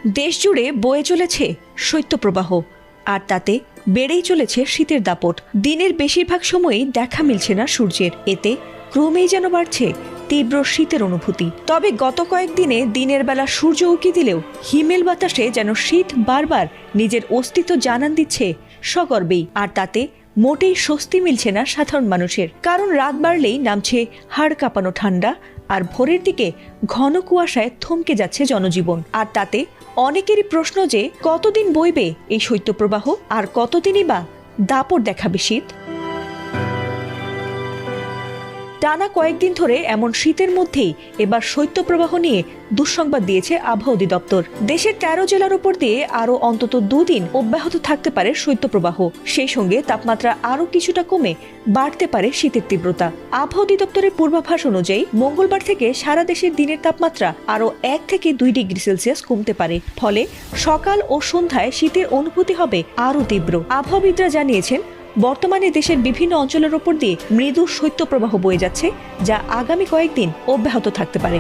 দেশ জুড়ে বয়ে চলেছে শৈত্যপ্রবাহ, আর তাতে বেড়েই চলেছে শীতের দাপট। দিনের বেশিরভাগ সময়ই দেখা মিলছে না সূর্যের। এতে ক্রমেই যেন বাড়ছে তীব্র শীতের অনুভূতি। তবে গত কয়েকদিনে দিনের বেলা সূর্য উঁকি দিলেও হিমেল বাতাসে যেন শীত বারবার নিজের অস্তিত্ব জানান দিচ্ছে সগর্বেই। আর তাতে মোটেই স্বস্তি মিলছে না সাধারণ মানুষের, কারণ রাত বাড়লেই নামছে হাড় কাঁপানো ঠান্ডা, আর ভোরের দিকে ঘন কুয়াশায় থমকে যাচ্ছে জনজীবন। আর তাতে অনেকেরই প্রশ্ন যে কতদিন বইবে এই শৈত্যপ্রবাহ, আর কতদিনই বা দাপট দেখাবে শীত। টানা কয়েকদিন ধরে এমন শীতের মধ্যেই এবার শৈত্যপ্রবাহ নিয়ে দুঃসংবাদ দিয়েছে আবহাওয়া অধিদপ্তর। দেশের 13 জেলার উপর দিয়ে আরো অন্তত 2 দিন অব্যাহত থাকতে পারে শৈত্যপ্রবাহ। সেই সঙ্গে তাপমাত্রা আরো কিছুটা কমে বাড়তে পারে শীতের তীব্রতা। আবহাওয়া অধিদপ্তরের পূর্বাভাস অনুযায়ী মঙ্গলবার থেকে সারা দেশের দিনের তাপমাত্রা আরো 1 থেকে 2 ডিগ্রি সেলসিয়াস কমতে পারে। ফলে সকাল ও সন্ধ্যায় শীতের অনুভূতি হবে আরো তীব্র। আবহাওয়াবিদরা জানিয়েছেন, বর্তমানে দেশের বিভিন্ন অঞ্চলের ওপর দিয়ে মৃদু শৈত্যপ্রবাহ বয়ে যাচ্ছে, যা আগামী কয়েকদিন অব্যাহত থাকতে পারে।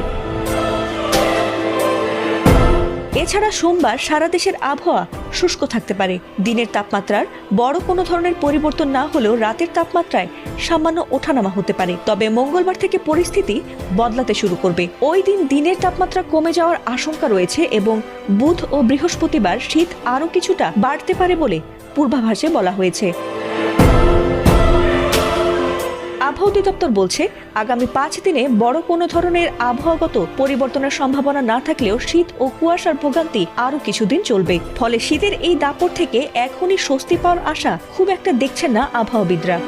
এছাড়া সোমবার সারা দেশের আবহাওয়া শুষ্ক থাকতে পারে। দিনের তাপমাত্রার বড় কোনো ধরনের পরিবর্তন না হলেও রাতের তাপমাত্রায় সামান্য ওঠানামা হতে পারে। তবে মঙ্গলবার থেকে পরিস্থিতি বদলাতে শুরু করবে। ওই দিন দিনের তাপমাত্রা কমে যাওয়ার আশঙ্কা রয়েছে এবং বুধ ও বৃহস্পতিবার শীত আরও কিছুটা বাড়তে পারে বলে পূর্বাভাসে বলা হয়েছে। আবহাওয়া অধিদপ্তর বলছে, আগামী 5 দিনে বড় কোনো ধরনের আবহাওয়াগত পরিবর্তনের সম্ভাবনা না থাকলেও শীত ও কুয়াশার ভোগান্তি আরো কিছুদিন চলবে। ফলে শীতের এই দাপট থেকে এখনই স্বস্তি পাওয়ার আশা খুব একটা দেখছেন না আবহাওয়াবিদরা।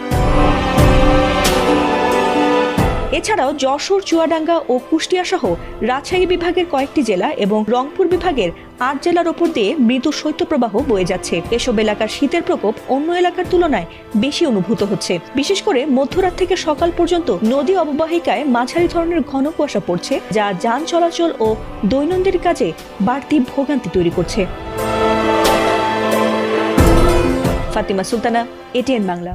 এছাড়াও যশোর, চুয়াডাঙ্গা ও কুষ্টিয়া সহ রাজশাহী বিভাগের কয়েকটি জেলা এবং রংপুর বিভাগের 8 জেলার ওপর দিয়ে মৃদু শৈত্যপ্রবাহ বয়ে যাচ্ছে। এসব এলাকার শীতের প্রকোপ অন্য এলাকার তুলনায় বেশি অনুভূত হচ্ছে। বিশেষ করে মধ্যরাত থেকে সকাল পর্যন্ত নদী অববাহিকায় মাঝারি ধরনের ঘন কুয়াশা পড়ছে, যা যান চলাচল ও দৈনন্দিন কাজে বাড়তি ভোগান্তি তৈরি করছে। ফাতিমা সুলতানা, এটিএন বাংলা।